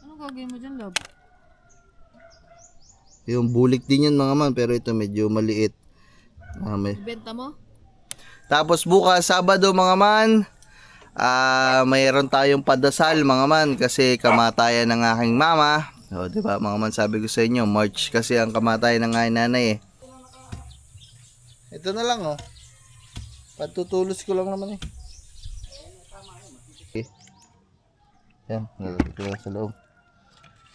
Ano gagawin mo dyan, love? Yung bulik din yan mga man, pero ito medyo maliit. Ibenta mo? Tapos bukas, Sabado mga man, mayroon tayong padasal mga man kasi kamatayan ng aking mama. O, di ba mga man, sabi ko sa inyo, March kasi ang kamatayan ng aking nanay eh. Ito na lang oh. Patutulos ko lang naman eh. Okay. Yan, nalagay ko lang sa loob.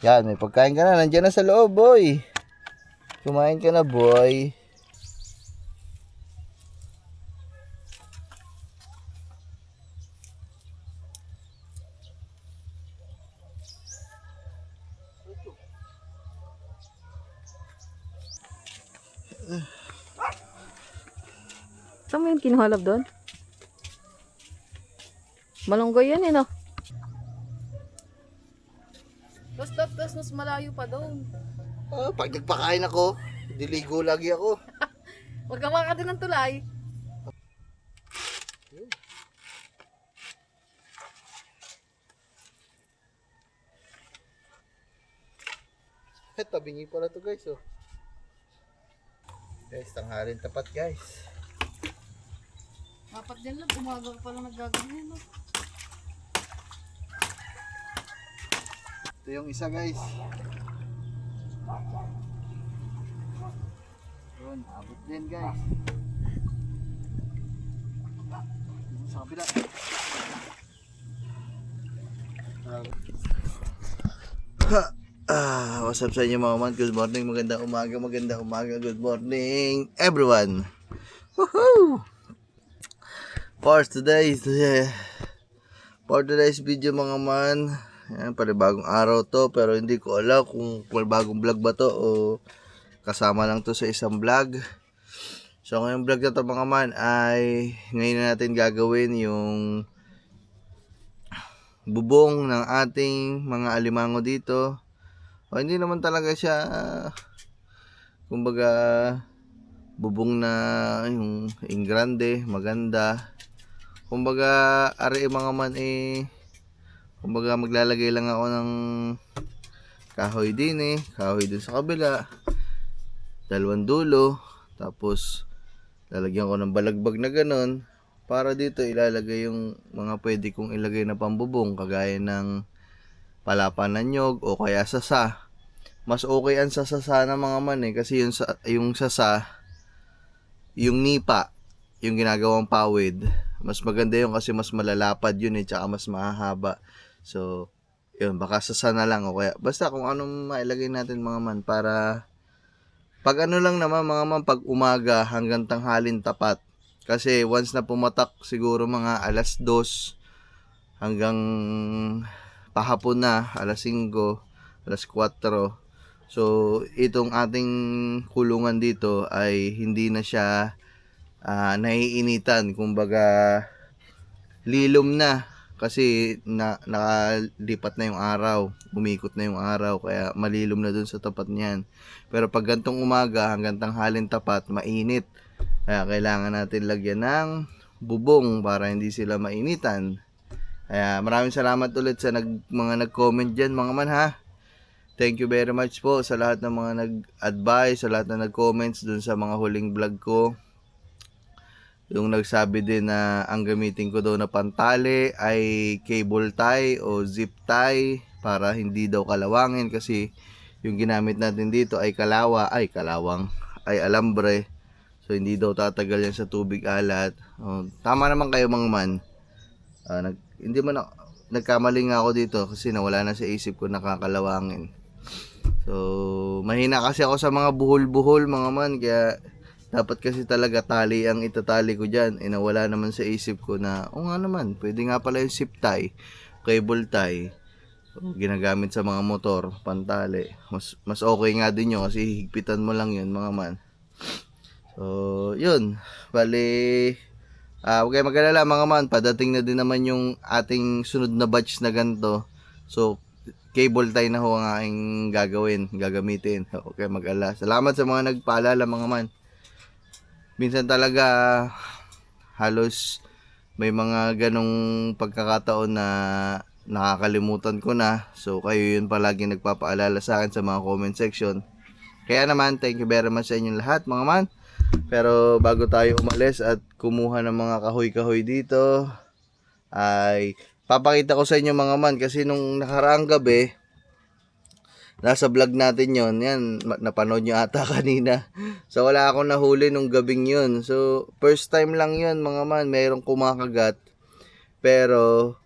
Yan, may pagkain ka na, nandiyan na sa loob boy. Kumain ka na boy. Saan mo yung kinuhalap doon? Malunggoy yan eh, no? Tapos mas malayo pa doon. Pag nagpakain ako, diligo lagi ako. Huwag ka maka din ng tulay. Tabingi pala to guys oh. Guys, tanghalin tapat guys. Dapat dyan lang, umaga ka pala naggaganyan, no? Ito yung isa guys. Yun, abot din guys. Sa kabila. What's up sa inyo mga man? Good morning, magandang umaga, good morning everyone. Woohoo! For today's video mga man, yan, panibagong araw to, pero hindi ko alam kung panibagong vlog ba to o kasama lang to sa isang vlog. So ngayong vlog na to mga man ay ngayon na natin gagawin yung bubong ng ating mga alimango dito. O hindi naman talaga siya kumbaga bubong na yung ingrande, maganda. Kumbaga ari mga man kumbaga maglalagay lang ako ng kahoy din kahoy din sa kabila, dalawang dulo, tapos lalagyan ko ng balagbag na ganon para dito ilalagay yung mga pwede kong ilagay na pambubong kagaya ng palapan ng nyog o kaya sasa. Mas okay ang sasa sana mga man kasi yung sasa, yung nipa, yung ginagawang pawid, mas maganda yun kasi mas malalapad yun tsaka mas mahahaba. So yun, baka sasa na lang o kaya basta kung anong mailagay natin mga man para pag ano lang naman mga man, pag umaga hanggang tanghalin tapat. Kasi once na pumatak siguro mga alas 2 hanggang pahapon na alas 5, alas 4. So itong ating kulungan dito ay hindi na siya naiinitan, kumbaga lilom na kasi nakalipat na yung araw, umikot na yung araw kaya malilom na dun sa tapat niyan. Pero pag gantong umaga hanggang tanghalin tapat, mainit. Kaya kailangan natin lagyan ng bubong para hindi sila mainitan. Kaya maraming salamat ulit sa mga nag-comment dyan mga man ha. Thank you very much po sa lahat ng mga nag-advise, sa lahat na nag-comments dun sa mga huling vlog ko. Yung nagsabi din na ang gamitin ko daw na pantali ay cable tie o zip tie para hindi daw kalawangin kasi yung ginamit natin dito ay ay alambre. So hindi daw tatagal yan sa tubig alat. Tama naman kayo mga man. Hindi man nagkamali nga ako dito kasi nawala na sa isip ko nakakalawangin. So mahina kasi ako sa mga buhol-buhol mga man, kaya dapat kasi talaga tali ang itatali ko dyan. Nawala naman sa isip ko na nga naman, pwede nga pala yung zip tie, cable tie. So, ginagamit sa mga motor, pantali. Mas okay nga din yun kasi higpitan mo lang yun mga man. So yun, bali huwag kayo mag-alala mga man, padating na din naman yung ating sunod na batch na ganito. So cable tie na ho ang aking gagamitin. Okay, mag-alala. Salamat sa mga nagpaalala mga man. Minsan talaga halos may mga ganong pagkakataon na nakakalimutan ko na. So kayo yun palagi nagpapaalala sa akin sa mga comment section. Kaya naman, thank you very much sa inyong lahat mga man. Pero bago tayo umalis at kumuha ng mga kahoy-kahoy dito, ay papakita ko sa inyo mga man, kasi nung nakaraang gabi, nasa vlog natin yon, yan, napanood nyo ata kanina. So wala akong nahuli nung gabing yun. So first time lang yun mga man, mayroong kumakagat. Pero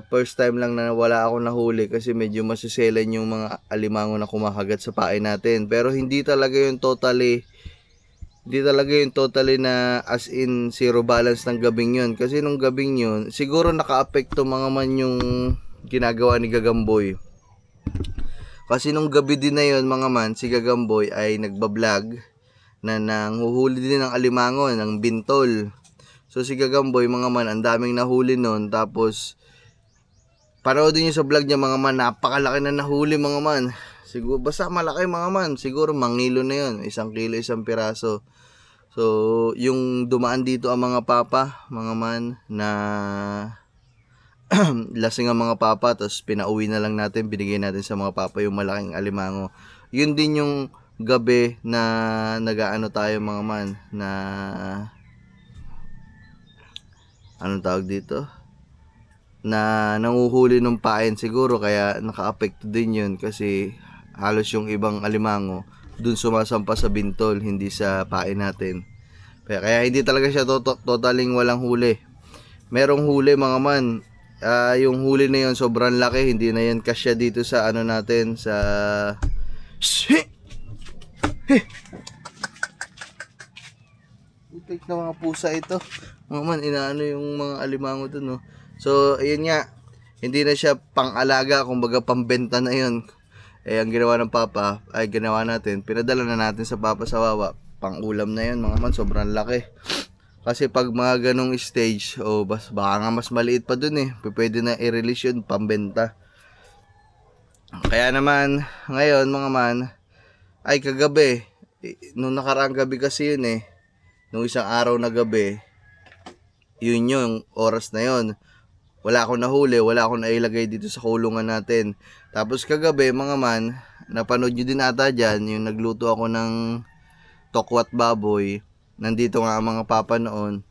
first time lang na wala akong nahuli kasi medyo masiselan yung mga alimango na kumakagat sa pain natin. Pero hindi talaga yung totally na as in zero balance ng gabing yun. Kasi nung gabing yun, siguro naka-apekto mga man yung ginagawa ni Gagamboy. Kasi nung gabi din na yun mga man, si Gagamboy ay nagbablog na nanghuhuli din ng alimango, ng bintol. So si Gagamboy mga man, ang daming nahuli nun. Tapos panoodin nyo sa vlog niya mga man, napakalaki na nahuli mga man. Siguro, basta malaki mga man, siguro mangilo na yun, 1 kilo 1 piraso. So yung dumaan dito ang mga papa mga man na lasing ang mga papa, tapos pinauwi na lang natin, binigay natin sa mga papa yung malaking alimango. Yun din yung gabi na nagaano tayo mga man, na anong tawag dito, na nanguhuli ng pain siguro, kaya naka-apekto din yun kasi halos yung ibang alimango dun sumasampa sa bintol, hindi sa pain natin. Kaya hindi talaga siya totaling walang huli. Merong huli mga man. Yung huli na yun sobrang laki, hindi na yan kasya dito sa ano natin, sa utik na mga pusa ito mga man, inaano yung mga alimango dun, no? So ayun nga, hindi na siya pang-alaga, kumbaga pambenta na yun. Ang ginawa ng papa, ay ginawa natin, pinadala na natin sa papa sa wawa, pang ulam na yun mga man, sobrang laki. Kasi pag mga ganong stage, baka nga mas maliit pa dun pwede na i-release yun, pambenta. Kaya naman, ngayon mga man, ay kagabi, nung nakaraang gabi kasi yun nung isang araw na gabi, yun yung oras na yun. Wala akong nahuli, wala akong nailagay dito sa kulungan natin. Tapos kagabi mga man, napanood nyo din ata dyan, yung nagluto ako ng tokwat baboy. Nandito nga ang mga papa noon.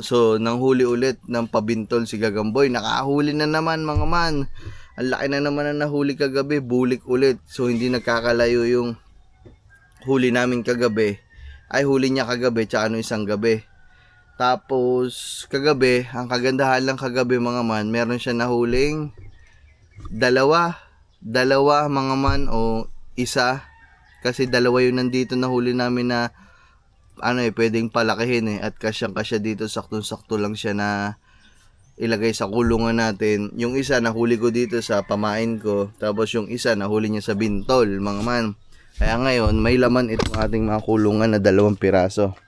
So nanghuli ulit ng pabintol si Gagamboy. Nakahuli na naman mga man. Ang laki na naman na nahuli kagabi, bulik ulit. So hindi nagkakalayo yung huli namin kagabi. Ay huli niya kagabi tsaka ano isang gabi. Tapos kagabi, ang kagandahan lang kagabi mga man, meron siya nahuling dalawa mga man o isa. Kasi dalawa yung nandito nahuli namin na pwedeng palakihin at kasyang-kasya dito, saktong-sakto lang siya na ilagay sa kulungan natin. Yung isa nahuli ko dito sa pamain ko, tapos yung isa nahuli niya sa bintol mga man. Kaya ngayon may laman itong ating mga kulungan na 2 piraso.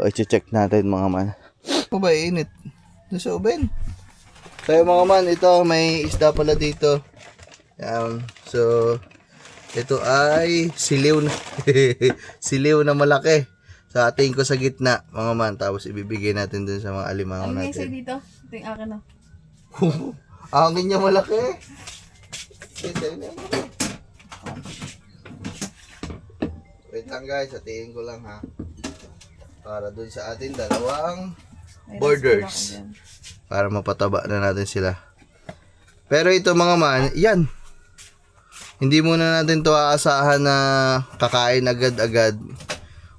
O i-check natin mga man. Ba init? Nasa oven. So mga man, ito may isda pala dito. Yan. So ito ay siliw na siliw na malaki. So ating ko sa gitna mga man, tapos ibibigay natin dun sa mga alimango natin. Ano dito? Ito yung akin na. Angin niya malaki. Wait lang guys, hatiin ko lang ha. Para dun sa ating dalawang borders. Para mapataba na natin sila. Pero ito mga man, yan. Hindi muna natin to aasahan na kakain agad-agad.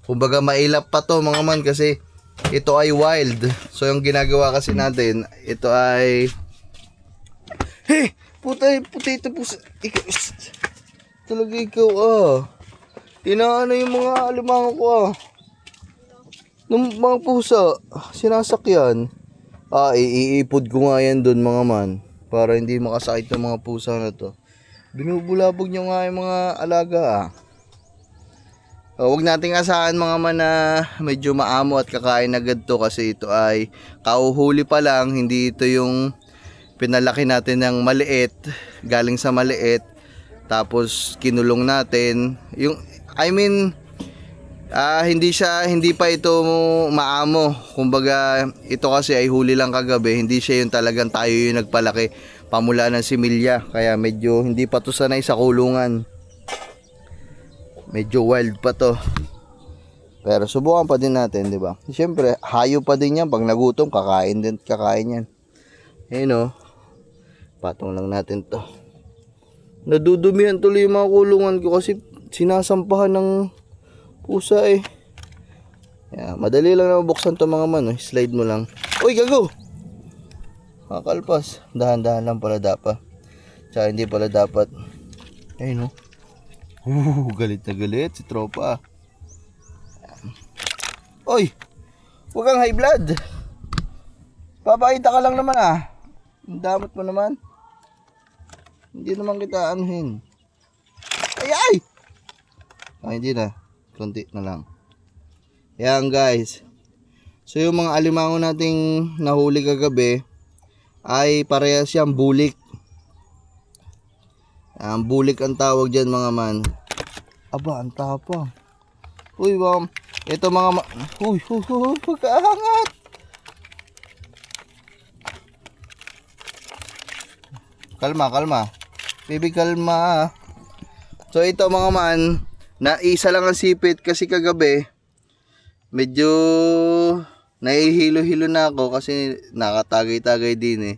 Kumbaga mailap pa to mga man kasi ito ay wild. So yung ginagawa kasi natin, ito ay puti ito pusa. Talaga ikaw inaano yung mga alimango ko ng mga pusa, sinasakyan. Iipod ko nga yan dun mga man, para hindi makasakit ng mga pusa na to. Binubulabog nyo nga yung mga alaga Huwag nating asahan mga man na medyo maamo at kakain agad to, kasi ito ay kauhuli pa lang. Hindi ito yung pinalaki natin ng maliit, galing sa maliit, tapos kinulong natin. Hindi pa ito maamo. Kumbaga, ito kasi ay huli lang kagabi. Hindi siya yung talagang tayo yung nagpalaki pamula ng similya. Kaya medyo hindi pa to sanay sa kulungan. Medyo wild pa to. Pero subukan pa din natin, di ba? Siyempre, hayo pa din yan. Pag nagutom, kakain yan. Ayun o. Patong lang natin to. Nadudumihan tuloy yung mga kulungan ko kasi sinasampahan ng pusa eh. Yeah, madali lang na mabuksan to mga man. Slide mo lang. Uy, gago! Kakalpas. Dahan-dahan lang pala dapat. Tsaka hindi pala dapat. Ayun o. Galit na galit si tropa. Uy! Huwag kang high blood. Papakita ka lang naman ah. Ang damot mo naman. Hindi naman kita anuhin. Ay! Hindi na. Konti na lang. Yan guys. So yung mga alimango nating nahuli kagabi ay parehas siyang bulik. Bulik ang tawag dyan mga man. Aba, ang tapang. Uy, wow. Ito mga Uy, pagkaangat. Kalma. Baby, kalma. So ito mga man, na isa lang ang sipit kasi kagabi medyo nahihilo-hilo na ako kasi nakatagay-tagay din eh.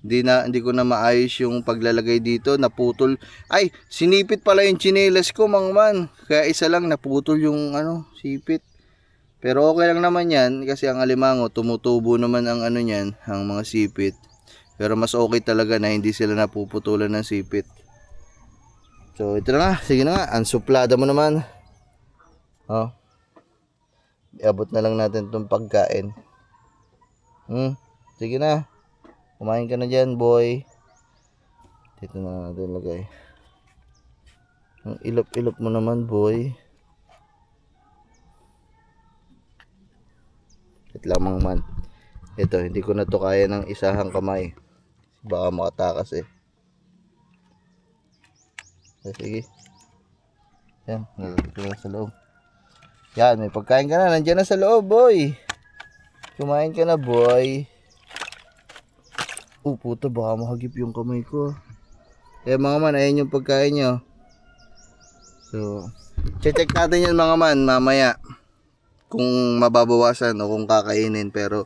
Hindi ko na maayos yung paglalagay dito, naputol. Ay, sinipit pala yung tsinelas ko mga man. Kaya isa lang naputol yung sipit. Pero okay lang naman yan kasi ang alimango tumutubo naman ang niyan, ang mga sipit. Pero mas okay talaga na hindi sila napuputulan ng sipit. So ito na nga, sige na nga, ansuplada mo naman. Iabot na lang natin itong pagkain. Sige na. Kumain ka na dyan, boy. Dito na natin lagay. Ang ilap-ilap mo naman, boy. Ito lamang man. Ito, hindi ko na to kaya ng isahang kamay. Baka makatakas eh. Sige. Yan, nalagay ko na sa loob. Yan, may pagkain ka na. Nandiyan na sa loob, boy. Kumain ka na, boy. Puta, baka mahagip yung kamay ko. Kaya mga man, ayan yung pagkain nyo. So, check natin yan mga man, mamaya. Kung mababawasan o kung kakainin. Pero,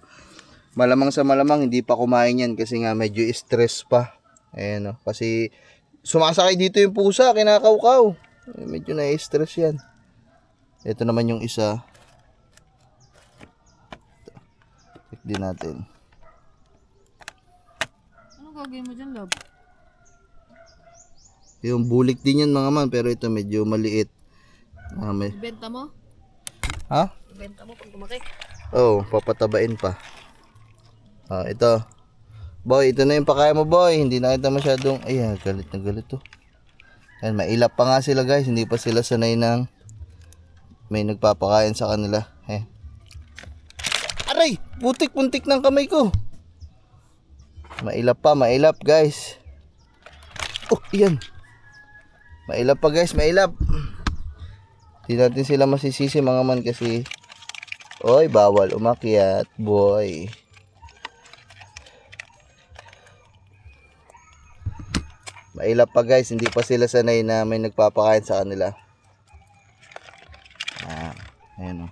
malamang sa malamang, hindi pa kumain yan. Kasi nga, medyo stress pa. Ayan o. Kasi, sumasakay dito yung pusa, kinakaukaw. Medyo na-stress yan. Ito naman yung isa. Check din natin. Gagawin mo dyan, love? Yung bulik din yan mga man, pero ito medyo maliit. Ibenta mo? Ha? Ibenta mo pag lumaki? Oo, papatabain pa. Ito. Boy, ito na yung pakain mo, boy. Hindi na kita masyadong... Ay, galit na galit to. Ayan, mailap pa nga sila guys. Hindi pa sila sanay ng may nagpapakain sa kanila. Aray! Putik-puntik ng kamay ko. Mailap pa, mailap guys. Oh, yan. Mailap pa guys, mailap. Hindi natin sila masisisi mga man kasi oy, bawal umakyat, boy. Mailap pa guys, hindi pa sila sanay na may nagpapakain sa kanila. Ayan o.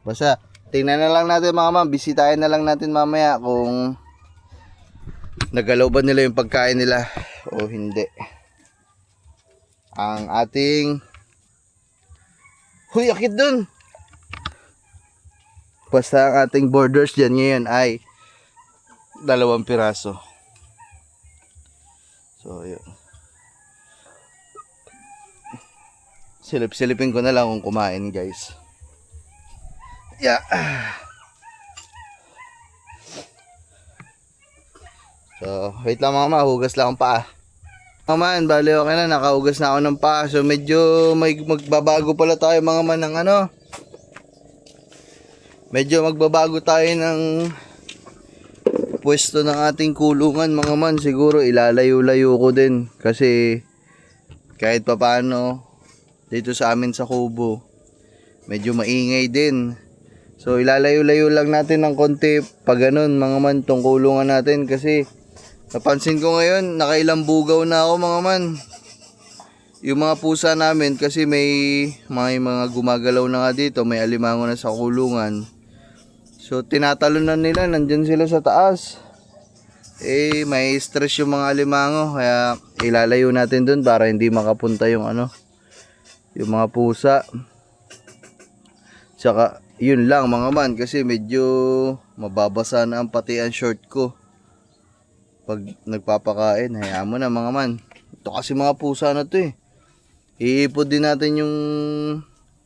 Basta, tingnan na lang natin mga man. Bisitahin na lang natin mamaya kung nagalaw ba nila yung pagkain nila o hindi. Ang ating huy, akit dun. Basta ang ating borders dyan ngayon ay 2 piraso. So yun, silip-silipin ko na lang kung kumain guys. Yeah. So, wait lang mga mahugas lang ang paa. Man, bali okay na, nakahugas na ako ng paa. So, medyo magbabago pala tayo mga man ng medyo magbabago tayo ng pwesto ng ating kulungan mga man. Siguro ilalayo-layo ko din. Kasi, kahit papaano, dito sa amin sa kubo, medyo maingay din. So ilalayo-layo lang natin ng konti pag ganun mga man tong kulungan natin, kasi napansin ko ngayon nakailang bugaw na ako mga man. Yung mga pusa namin kasi may mga gumagalaw na nga dito, may alimango na sa kulungan. So tinatalon na nila, nandyan sila sa taas. May stress yung mga alimango, kaya ilalayo natin dun para hindi makapunta yung yung mga pusa. Tsaka yun lang mga man, kasi medyo mababasa na ang pati ang short ko pag nagpapakain. Hayaan mo na mga man, ito kasi mga pusa na to iipod din natin yung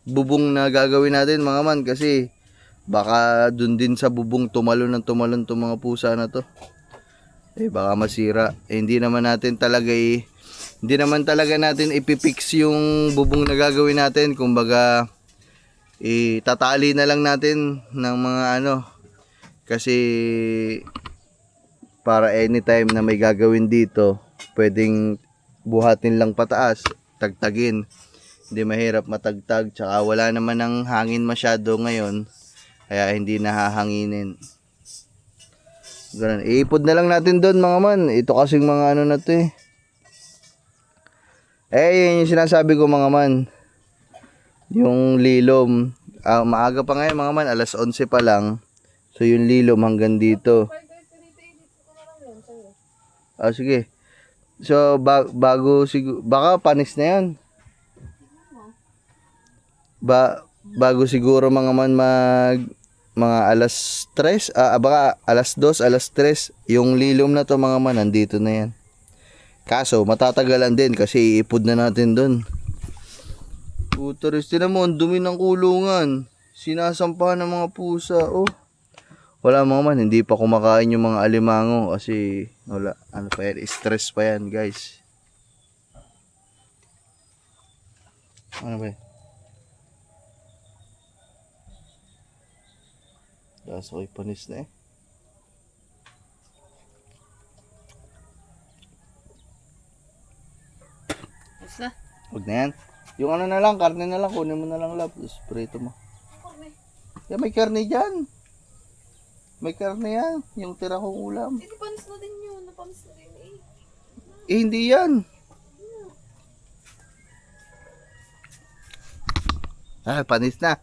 bubong na gagawin natin mga man, kasi baka dun din sa bubong tumalon itong mga pusa na to. Baka masira. Hindi naman talaga natin ipipix yung bubong na gagawin natin. Kumbaga tatali na lang natin ng mga kasi para anytime na may gagawin dito, pwedeng buhatin lang pataas, tagtagin. Hindi mahirap matagtag, tsaka wala naman ng hangin masyado ngayon, kaya hindi nahahanginin. Ganun. Iipod na lang natin doon mga man. Ito kasing mga na to yun yung sinasabi ko mga man. Yung lilom. Maaga pa ngayon mga man. Alas 11 pa lang. So yung lilom hanggang dito. Sige. So bago siguro. Baka panis na yan. Bago siguro mga man mga alas 3, baka alas 2, alas 3, yung lilom na to mga man, nandito na yan. Kaso matatagalan din kasi iipod na natin doon. Puteres, tinan mo, ang dumi ng kulungan. Sinasampahan ng mga pusa. Wala mga man, hindi pa kumakain yung mga alimango kasi wala, pa yan, stress pa yan guys. Ano ba yan? Kaso ay panis na Basta. Huwag na yan. Yung na lang, karne na lang, kunin mo na lang lab. Prito mo. May karne dyan. May karne yan. Yung tira kong ulam. Panis na din yun. Napanis na din hindi yan. Panis na.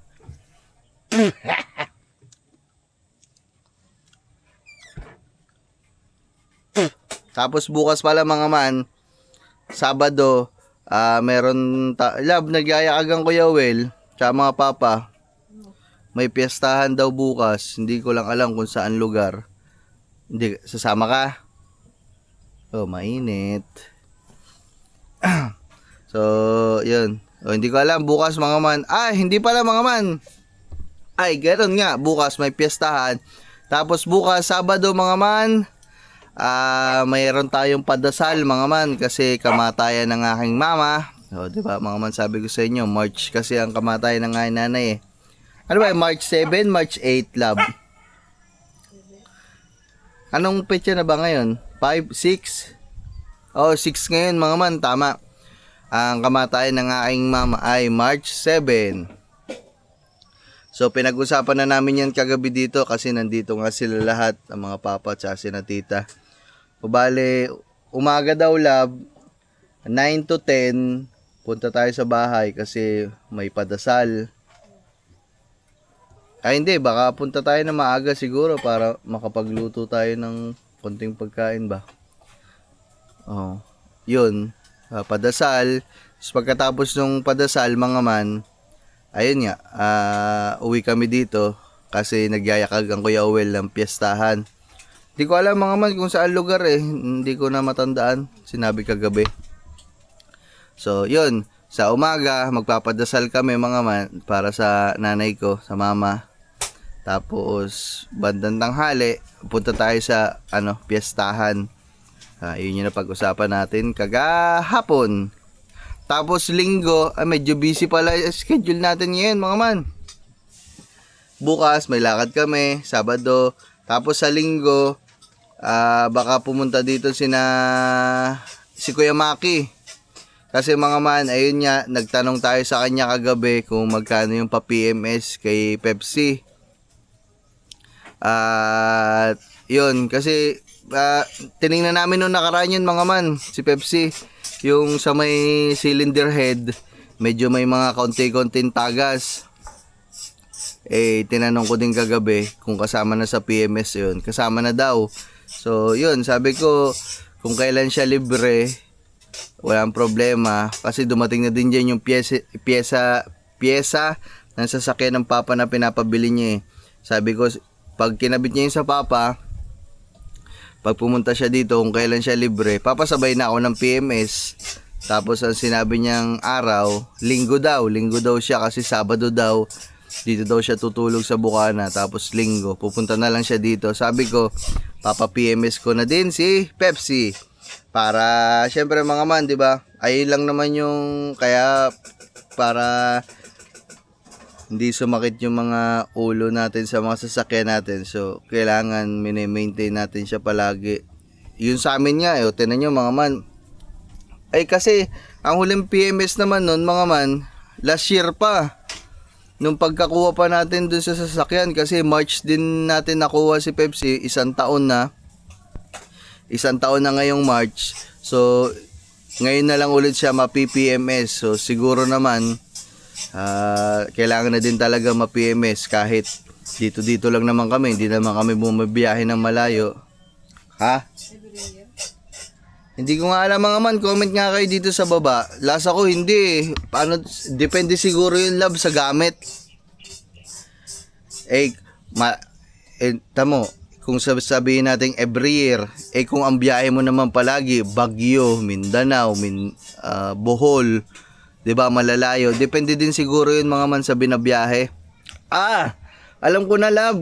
Tapos bukas pala mga man, Sabado, meron lab, nagyayakagang Kuya Will, tsaka mga papa. May piyestahan daw bukas, hindi ko lang alam kung saan lugar. Hindi, sasama ka? Mainit. So, yun. Hindi ko alam, bukas mga man. Hindi pala mga man. Ganoon nga, bukas may piyestahan. Tapos bukas, Sabado mga man, mayroon tayong padasal mga man kasi kamatayan ng aking mama. Diba mga man, sabi ko sa inyo, March kasi ang kamatayan ng aking nanay Ano ba, March 7, March 8 love? Anong petsa na ba ngayon? 5, 6? 6 ngayon mga man, tama. Ang kamatayan ng aking mama ay March 7. So pinag-usapan na namin yan kagabi dito kasi nandito nga sila lahat, ang mga papa at sina tita. Bale, umaga daw lab, 9 to 10, punta tayo sa bahay kasi may padasal. Hindi, baka punta tayo na maaga siguro para makapagluto tayo ng konting pagkain ba. Yun, padasal. Pagkatapos ng padasal mga man, ayun nga, uwi kami dito kasi nagyayakag ang Kuya Owel ng piyestahan. Hindi ko alam mga man kung saan lugar hindi ko na matandaan, sinabi kagabi. So yun, sa umaga magpapadasal kami mga man para sa nanay ko, sa mama. Tapos bandang tanghali punta tayo sa piyestahan. Yun yung napag-usapan natin kagahapon. Tapos linggo, medyo busy pala schedule natin ngayon mga man. Bukas may lakad kami, Sabado. Tapos sa linggo, baka pumunta dito si Kuya Maki. Kasi mga man, ayun nga, nagtanong tayo sa kanya kagabi kung magkano yung pa-PMS kay Pepsi. At yun, kasi tiningnan namin nung nakaraan yun mga man, si Pepsi. Yung sa may cylinder head, medyo may mga konti-konting tagas. Tinanong ko din kagabi kung kasama na sa PMS yun. Kasama na daw. So yun, sabi ko kung kailan siya libre, walang problema. Kasi dumating na din dyan yung pyesa ng sasakyan ng papa na pinapabili niya eh. Sabi ko, pag kinabit niya yung sa papa, pag pumunta siya dito, kung kailan siya libre, papasabay na ako ng PMS. Tapos ang sinabi niyang araw, linggo daw siya kasi Sabado daw. Dito daw siya tutulog sa Bukana, tapos linggo pupunta na lang siya dito. Sabi ko, papa PMS ko na din si Pepsi. Para syempre mga man, 'di ba? Ayun lang naman yung kaya para hindi sumakit yung mga ulo natin sa mga sasakyan natin. So, kailangan mini-maintain natin siya palagi. Yun sa amin nga, tingnan nyo mga man. Kasi, ang huling PMS naman nun, mga man, last year pa. Nung pagkakuha pa natin dun sa sasakyan, kasi March din natin nakuha si Pepsi, isang taon na ngayong March. So, ngayon na lang ulit siya ma-PPMS. So, siguro naman, kailangan na din talaga ma-PMS kahit dito lang naman kami, hindi naman kami bumabiyahe ng malayo. Ha? Hindi ko nga alam mga man, comment nga kayo dito sa baba. Last ako hindi. Paano, depende siguro yung love sa gamit. Tamo, kung sabihin natin every year, kung ang biyahe mo naman palagi, Baguio, Mindanao, Bohol, 'di ba, malalayo. Depende din siguro yun mga man sa binabiyahe. Alam ko na love.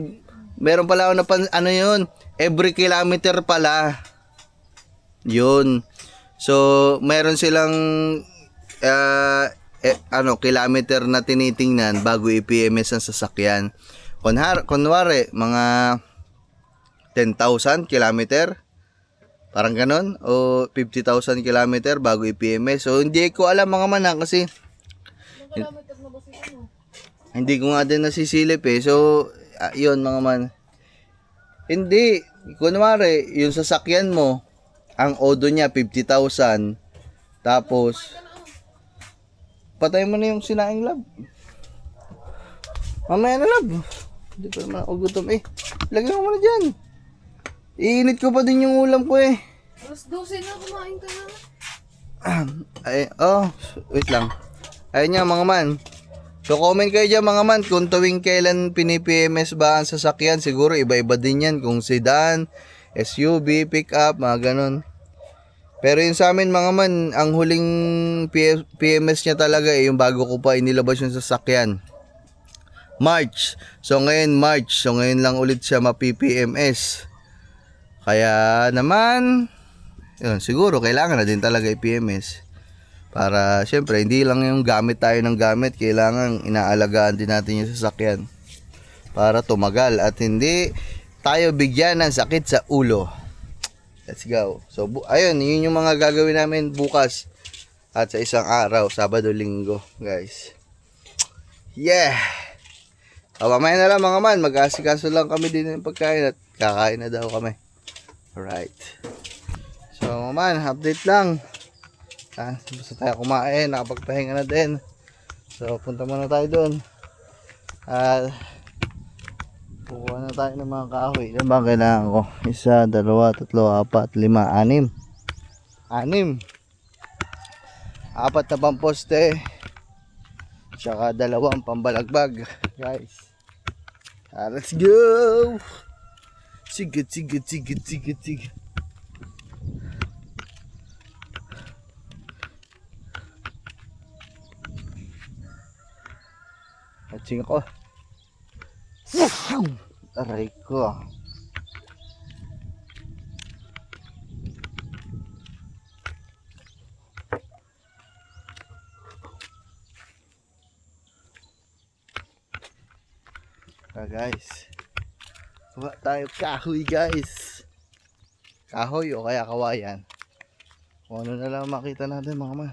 Meron pala ako ano yun, every kilometer pala. Yun. So, meron silang kilometer na tinitingnan bago i-PMS ang sasakyan. Kunwari, mga 10,000 kilometer. Parang ganon. O 50,000 kilometer bago i-PMS. So, hindi ko alam mga manak kasi hindi ko nga din nasisilip eh. So, yun mga man. Hindi. Kunwari, yung sasakyan mo, ang odo niya 50,000. Tapos patay mo na yung sinaing lab. Mamaya na lab. Hindi pa naman ako gutom eh. Lagyan mo na dyan. Iinit ko pa din yung ulam ko eh. Alas 12 na, kumain ka na. Wait lang. Ayun nga mga man. So comment kayo dyan mga man kung tuwing kailan pini-PMS ba ang sasakyan. Siguro iba-iba din yan. Kung sedan, SUV, pick-up, mga ganon. Pero yun sa amin mga man, ang huling PMS niya talaga yung bago ko pa inilabas yung sasakyan. March. So ngayon March. So ngayon lang ulit siya ma-PPMS. Kaya naman, yun, siguro kailangan na din talaga i-PMS. Para syempre hindi lang yung gamit tayo ng gamit, kailangan inaalagaan din natin yung sasakyan. Para tumagal at hindi tayo bigyan ng sakit sa ulo. Let's go. So, ayun, yun yung mga gagawin namin bukas at sa isang araw, Sabado, Linggo, guys. Yeah! Mamaya na lang mga man, mag-asikaso lang kami din ng pagkain at kakain na daw kami. Alright. So, man, update lang. Basta tayo kumain, nakapagpahinga na din. So, punta muna tayo doon. At kukuha na tayo ng mga kahoy. Ilan ba kailangan ko? 1, 2, 3, 4, 5, 6. 6. 4 na pamposte. Tsaka 2 pambalagbag. Guys. Let's go! Sige. Atsing ako. Aray ko. Guys, kuha tayo kahoy guys. Kahoy o kaya kawayan, kung ano na lang makita natin mga man.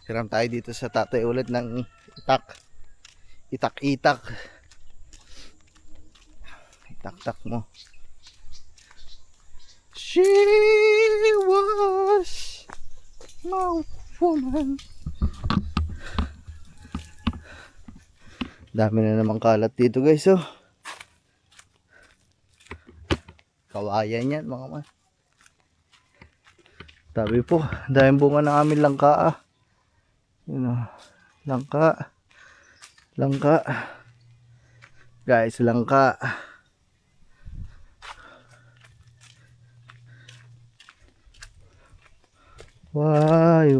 Hiram tayo dito sa tatay ulit ng itak. Itak-itak. Itak-tak mo. She was my woman. Dami na namang kalat dito guys, oh. Kawayan yan mga man. Tabi po, dahil bunga ng aming langka, ah. Yun, oh. Langka. Langka. Guys, langka. Why,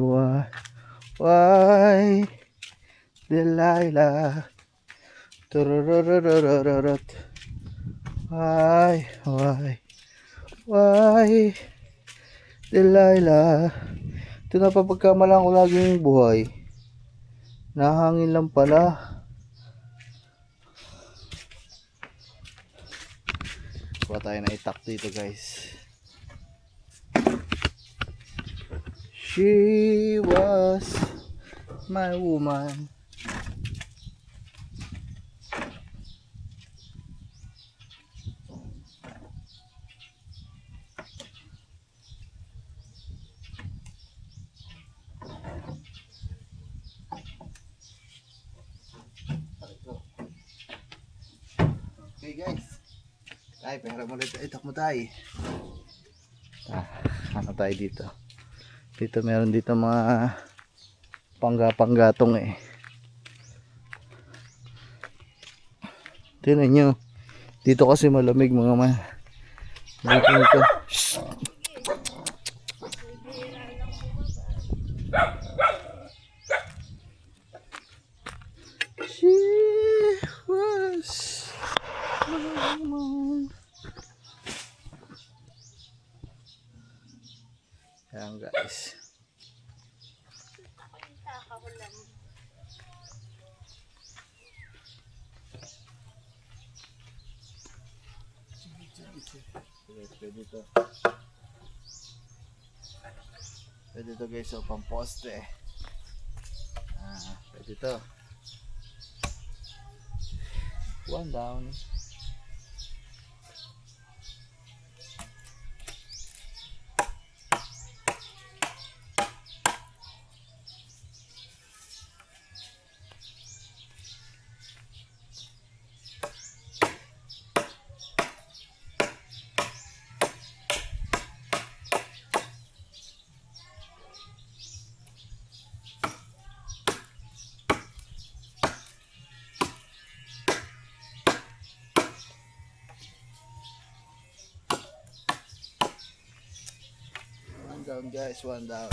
Delilah? Turururururururut. Why, Delilah? Ito na papagkamalan ko laging buhay. Nahangin lang pala. Kuha tayo na itak dito guys. She was my woman. Okay guys. Ay, pera mo rin. Itak mo tayo. Ano tayo dito? Dito meron dito mga panggatong eh. Tingnan nyo. Dito kasi malamig mga man. Dito. She was my woman. Ayan guys. Pwede to. Pwede to guys, so pang poste. Pwede to. One down. One down guys, one down.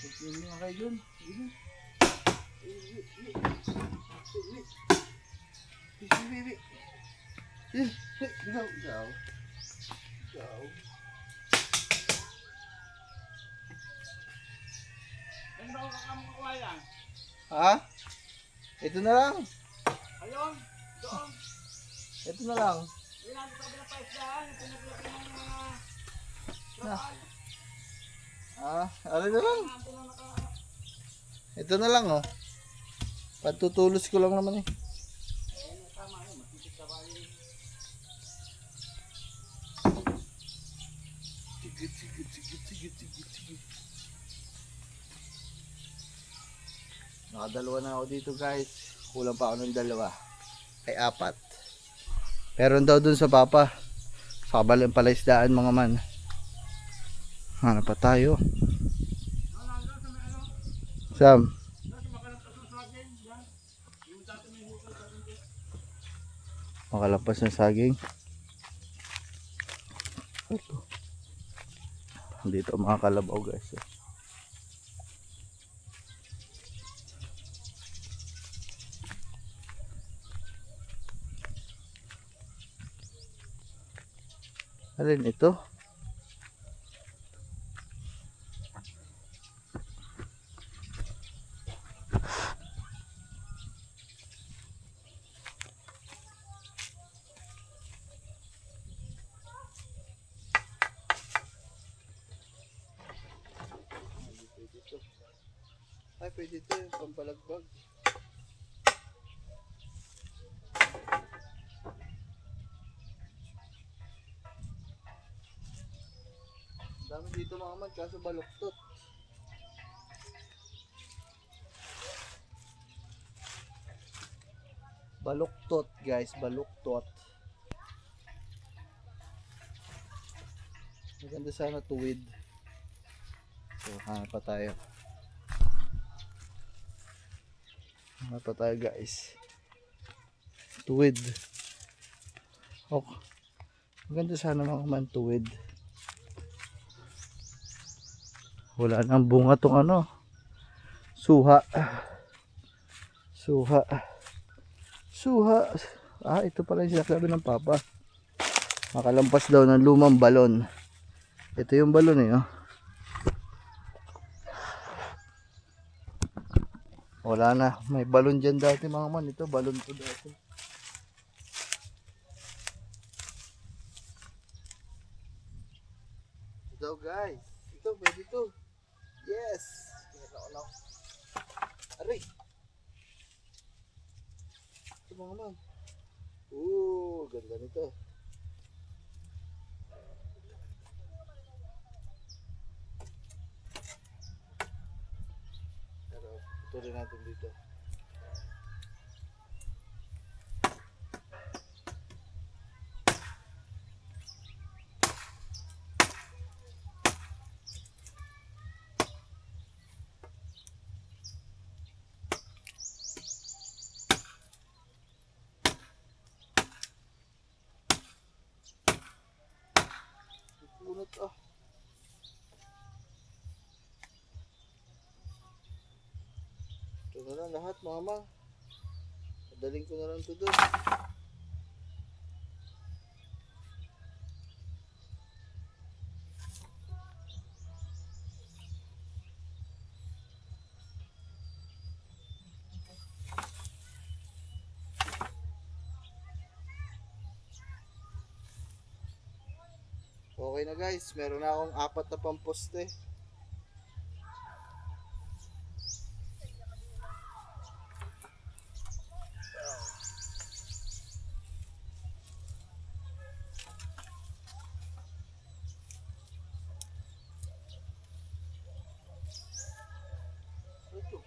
Pagpili nga kayo dun. Go. Ha? Ito na lang. Ayun, doon. Ito na lang. Yun ang sabi na paisdahan, yung pinaglaki ng mga Na. Ano na lang? Ito na lang, oh. Patutulos ko lang naman eh. tama yun, masipit ka ba yun? Sige. Nakadalawa na ako dito guys. Kulang pa ako ng dalawa. Ay 4. Meron daw dun sa papa. Sa kabalang palaisdaan mga man. Hanap pa tayo. Sam. Makalampas ng saging. Dito mga kalabaw guys. Alin ito? Ay, pwede ito yung pampalagbag. Dami dito mga man, kaso baluktot. Baluktot guys, baluktot. Maganda sana tuwid. So, hanap pa tayo. Hanap pa tayo guys. Tuwid. Oh, maganda sana mga man tuwid. Wala nang bunga tong ano. Suha. Suha. Suha. Ah, ito pala yung sinasabi ng papa. Makalampas daw ng lumang balon. Ito yung balon eh, oh. Wala na. May balon dyan dati mga man. Ito, balon to dati. Ito guys. Ito, pwede ito. Yes! Kinaka ko lang. Aray! Ito mga man. Ooh, ganda nito. Pero, tuloy natin dito. Punot ah. Ito na lang lahat mama. Padaling ko na lang ito doon. Okay na guys, meron na akong 4 na pamposte. Ito.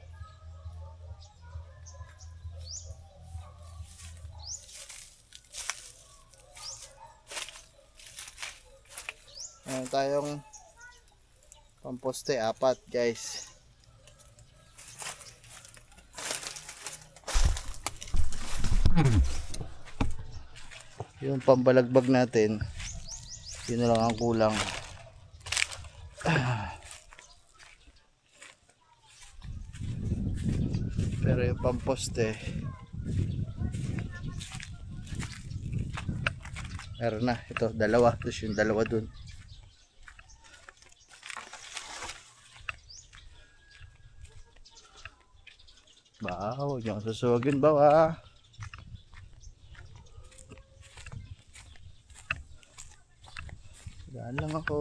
Meron tayong pamposte 4 guys. Yung pambalagbag natin, yun na lang ang kulang. Pero yung pamposte meron na. Ito, dalawa. Tapos yung dalawa dun. Huwag niyo akong susugin bawa. Gaan lang ako.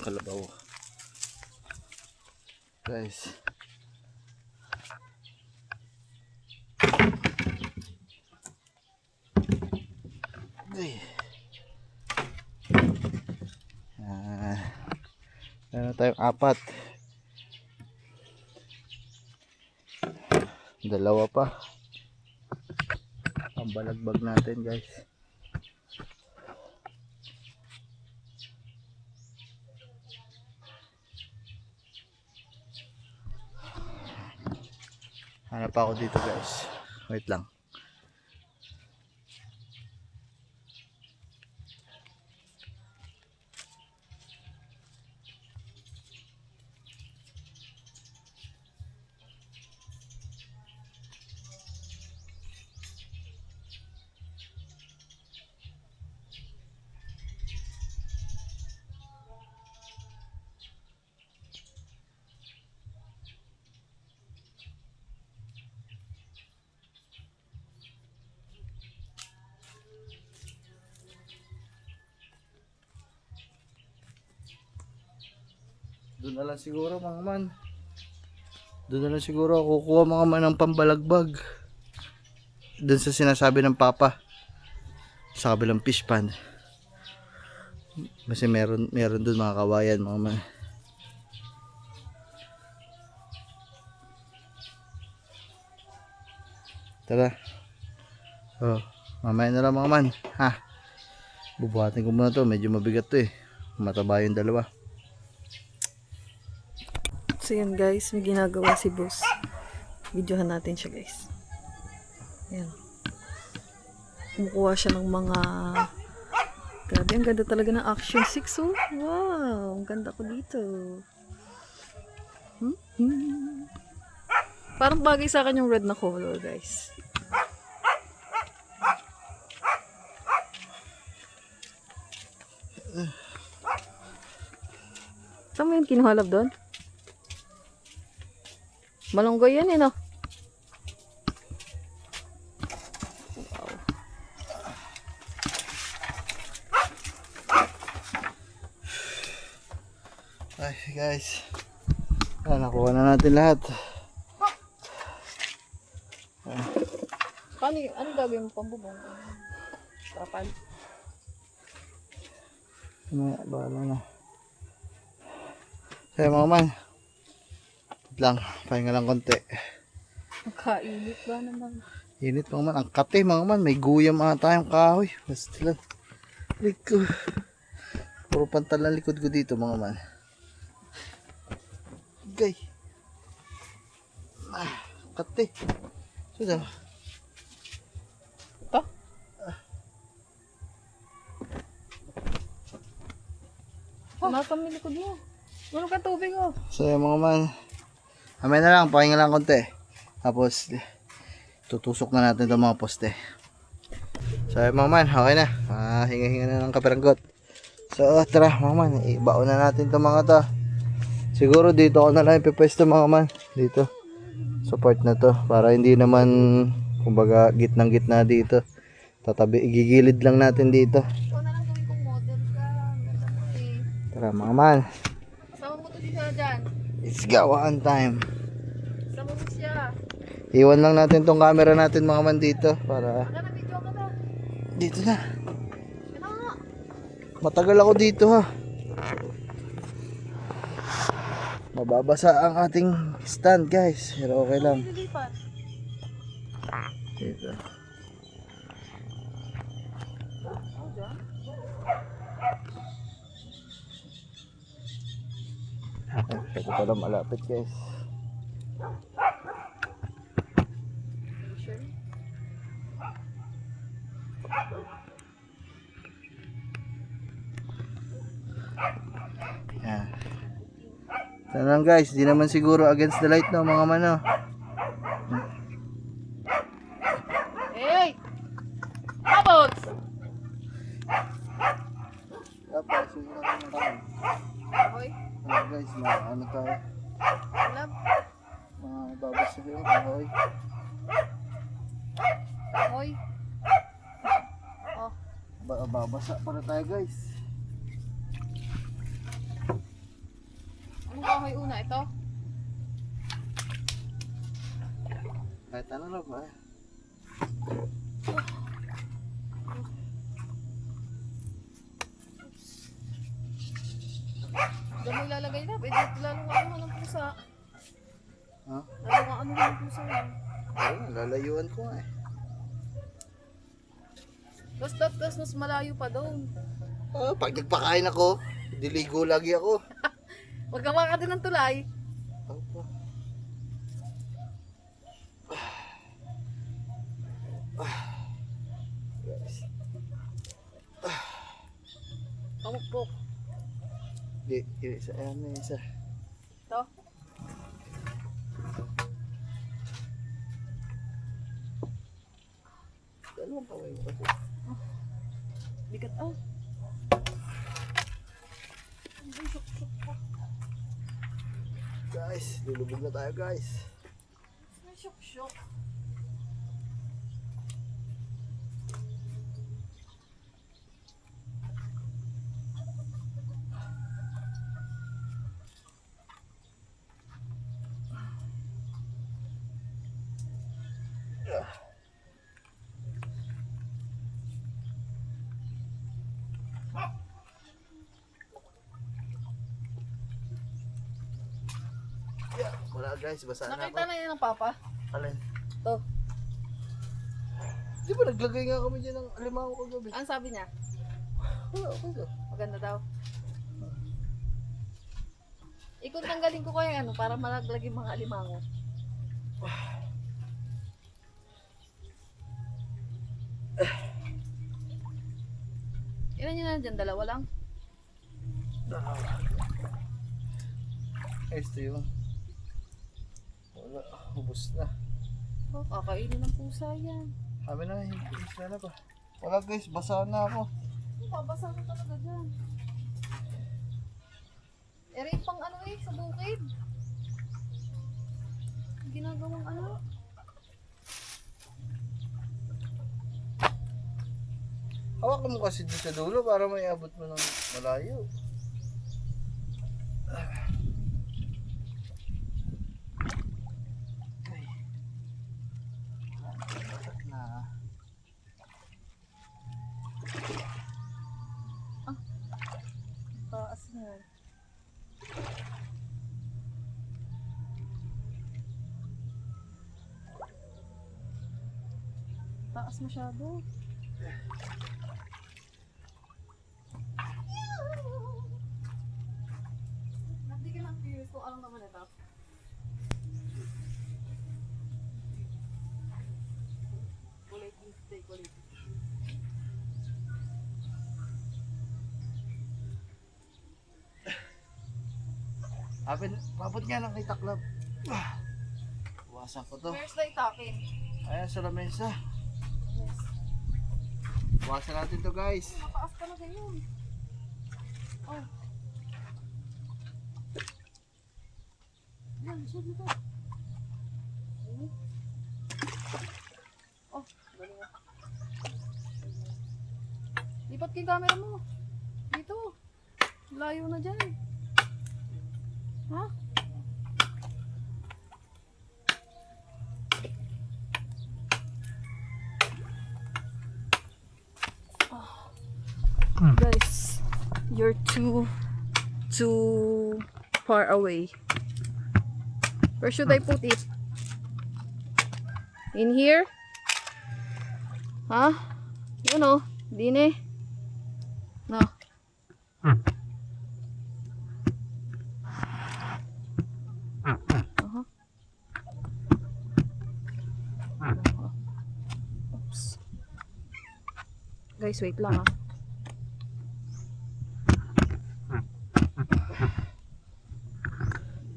Kalabaw. Guys. Ay. Meron tayong 4. Dalawa pa. Ang balagbag natin guys. Hanap ako dito guys. Wait lang. Doon na lang siguro mga man. Doon na lang siguro ako kukuha mga man ng pambalagbag. Doon sa sinasabi ng papa. Sa kabilang fish pond. Kasi meron doon mga kawayan mga man. Tara. Oh, mamaya na lang mga man. Ha. Bubuhatin ko muna to. Medyo mabigat to eh. Mataba yung dalawa. So yan guys, may ginagawa si boss. Videohan natin siya guys. Yan. Kumukuha siya ng mga... Grabe, ang ganda talaga ng Action 6 oh. Wow, ang ganda ko dito. Parang bagay sa akin yung red na color guys. Saan mo yun kinuhalap doon? Malunggoy yan eh, no? Wow. Ay guys. Nakuha na natin lahat. Paano yun? Anong gagawin mo pambubong? Trapal? Bahala na. Kaya mga man. Wait lang. Pahinga lang konti. Makainit ba naman? Init mga man. Ang kate mga man. May guyam ata yung kahoy. Basta lang. Likod. Puro pantal na likod ko dito mga man. Gay. Kate. Sudah. Ito? Nasa may likod mo. Meron ka tubig oh. So yung mga man. Amay na lang. Pahinga lang konti. Tapos tutusok na natin itong mga poste. So yung mga man. Okay na. Hinga-hinga na ng kaperanggot. So tara mga man. Ibaon na natin itong mga to. Siguro dito ako na lang ipipwesto mga man. Dito. Support na to. Para hindi naman kumbaga gitnang-gitna dito. Tatabi. Igigilid lang natin dito. Ikaw na lang gawin kong model ka. Ang ganda mo eh. Tara mga man. Sama mo to siya dyan. It's gawaan time. Sama mo siya. Iwan lang natin tong camera natin mga man dito. Para Wala na video ka ba? dito na. Yan na nga. Matagal ako dito ha. Mababasa ang ating stand guys. Pero okay lang. Lilipat. Dito. Ito pala malapit guys. Sure. Yan. Ito lang guys. Di naman siguro against the light no mga mano. Hey! Abot! Dapat siguro naman. Hoy, Guys, ano tayo? alam. Babasa yung kahoy. Hoy. Oh, Babasa para tayo guys. anong kahoy una? Ito? Kahit ano lang ba? Diyan mo ilalagay na. Eh, dito lalo nga ano ng pusa. Ha? Lalo nga ano ng pusa yan. Ayun, lalayuan ko nga eh. Tapos mas malayo pa doon. Pag nagpakain ako, diligo lagi ako. Huwag ka maka din ng tulay. Opo. Guys. Pamukpok. Isa, ayan na isa. Ito. Dalawang kaway mo kasi. Bigat oh. Guys, lulubog na tayo guys. May syok-syok. Yeah, wala guys, basa na Nakita ako. na yun ng papa. Alin? To. Di ba naglagay nga kami dyan ng alimango kagabi? Ang sabi niya? Wala, okay ka. Maganda daw. Ikot tanggalin ko kaya ano para malaglag yung mga alimango. Ilan yun na dyan? Dalawa lang? Ito yung wala, ubos na. Oh, kakainin ng pusa yan. Sabi na, hindi na pa. Wala guys, basa na ako. Babasa na talaga dyan. Eri pang ano eh, sa bukid. Ginagawang ano? Hawakan mo kasi dito sa dulo para may abot mo ng malayo. Ay. Wala na. Taas na. Taas masyado. Hindi ka na curious kung anong naman ito. Kulay pink, kulay pink. Papot nga lang kay Taklab. Buwasan ko to. Where's the itakin? Ayan sa lamesa. Yes. Buwasan natin to guys. Mataas talaga yun. Oh. Yan, siya dito. Oh, galing mo. Lipat ko yung camera mo. Dito. Layo na dyan. Ha? Guys, you're too far away. Where should I put it? In here? Huh? You know, dine. No. Uh-huh. Oops. Guys, wait lang ah.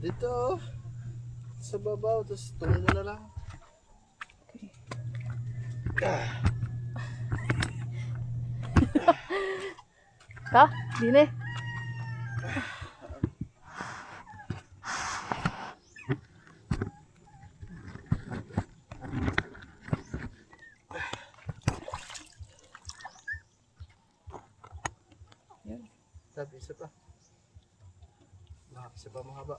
Dito. Sa babaw. Tapos tungo mo na lang. Okay. Ha? Dine? Sabi, isa pa. Isa pa mahaba.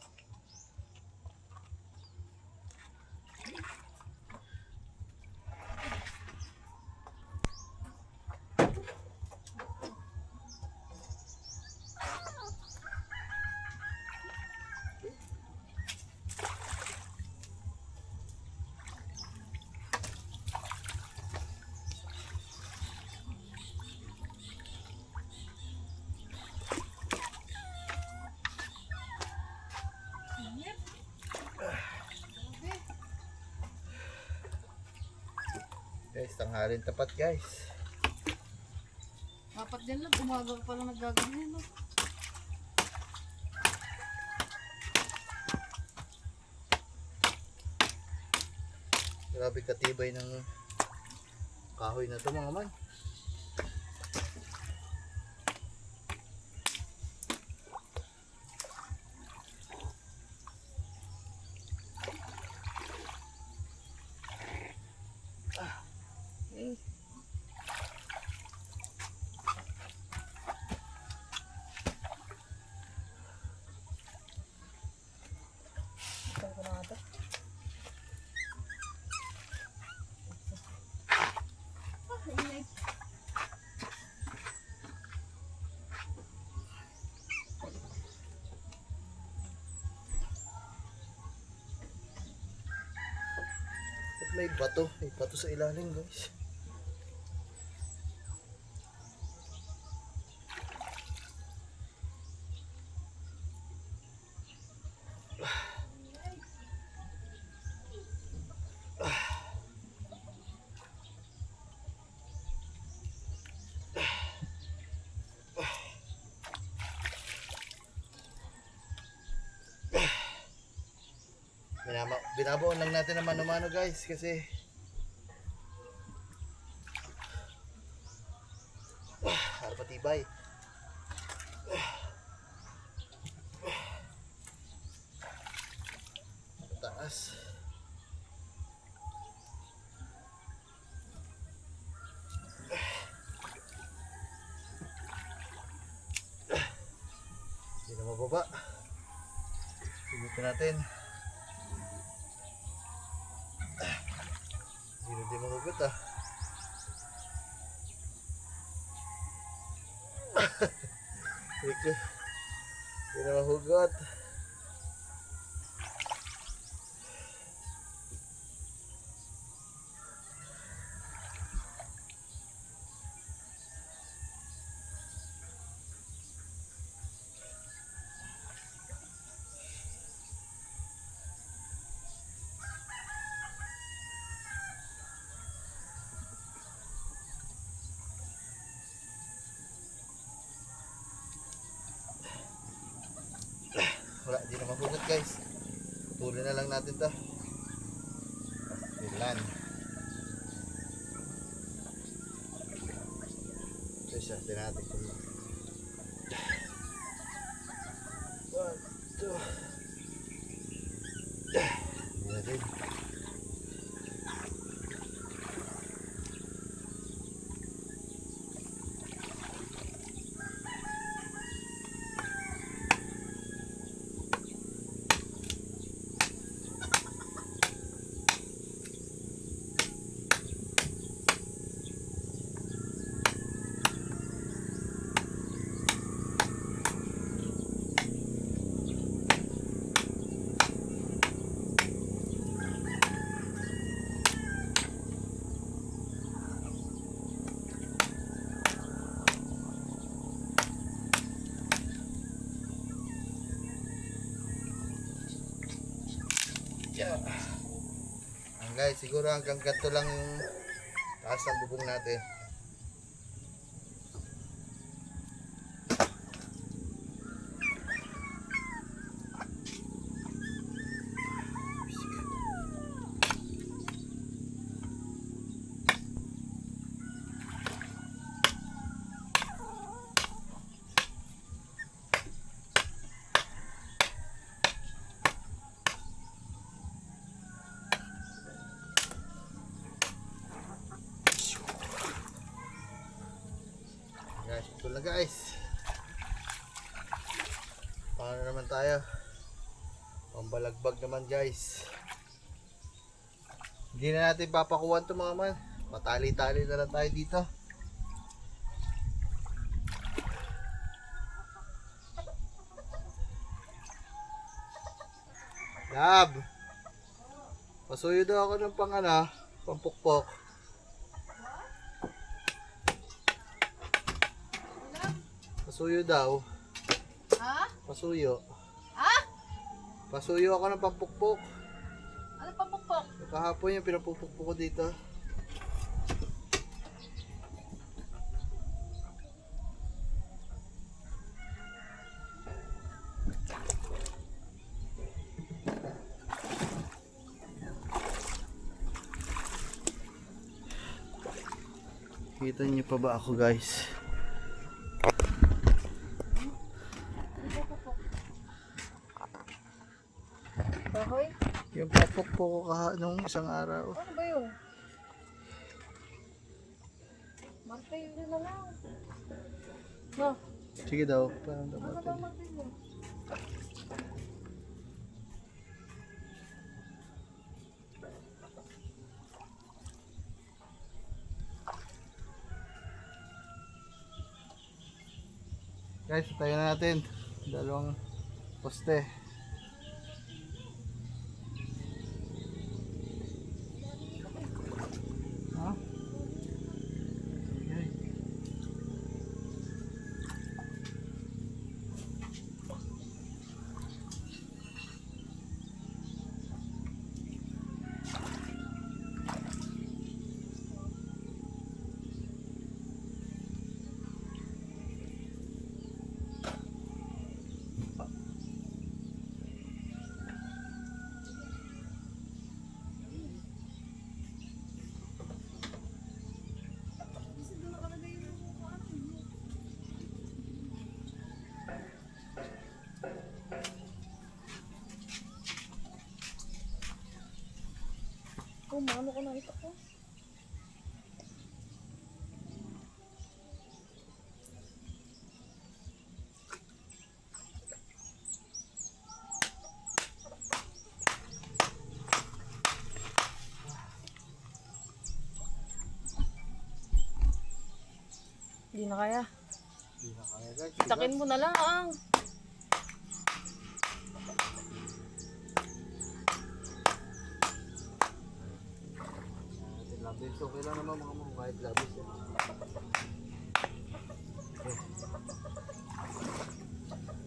Guys, tanghalin tapat guys. Dapat din lang, umaga pa lang naggaganyan. No? Grabe katibay ng kahoy na to mga man. Okay. Ito ko na ito. May bato sa ilalim guys. Binabaon lang natin ng mano-mano guys kasi para patibay. Taas. Hindi na mababa. Tingnan natin. Hindi na mahugot ah. Hindi na mahugot. Wala, hindi na mahugot guys. Tuloy na lang natin to. Ilan. So siya, natin kung 1, 2. Yan din. Yeah. Guys, siguro hanggang ganito lang yung taas ng bubong natin. Guys, ito na guys. Paano naman tayo? Pambalagbag naman guys. Hindi na natin papakuhan ito mga man. Patali-tali na lang tayo dito. Lab! Pasuyo daw ako ng pampukpok. Pasuyo daw. Ha? Pasuyo. Ha? Pasuyo ako ng pampukpok. Ano pampukpok? Kahapon yung pinapupukpok ko dito. Kita niyo pa ba ako guys? Bahoy? Yung papukpok ko nung isang araw. Ano ba yun? Martilyo na lang. No, Sige daw. Parang ano dapat. ba martilyo? Guys, tayo na natin. Dalawang poste. Naku, maano ko na ito ko. Hindi na kaya. Hindi na kaya guys. Itakin mo na lang. Labis. Okay lang naman mga mga kahit labis yan.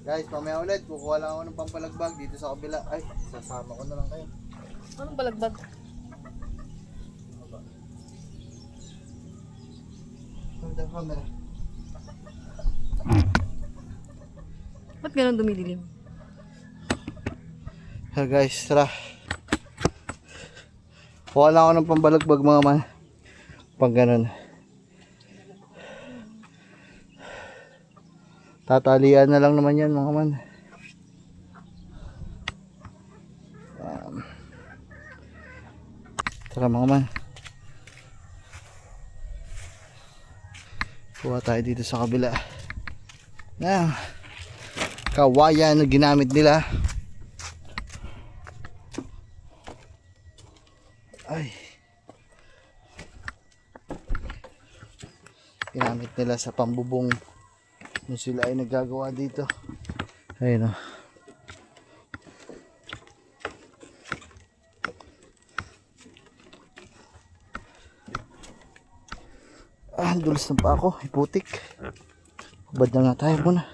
Guys, mamaya ulit. Kukuha lang ako ng pampalagbag dito sa kabila. Ay, sasama ko na lang kayo. Anong balagbag? Ganda ang camera. Ba't ganun dumidilim? So guys, tara. Kuha lang ako ng pambalagbag mga man. Pag ganun. Tatalian na lang naman yan mga man. Tara mga man. Kuha tayo dito sa kabila. Now, kawayan na ginamit nila. Ay. Ginamit nila sa pambubong nung sila ay nagagawa dito. Ayun o. Ang dulas ng pa ako, iputik. Hubad na nga tayo muna.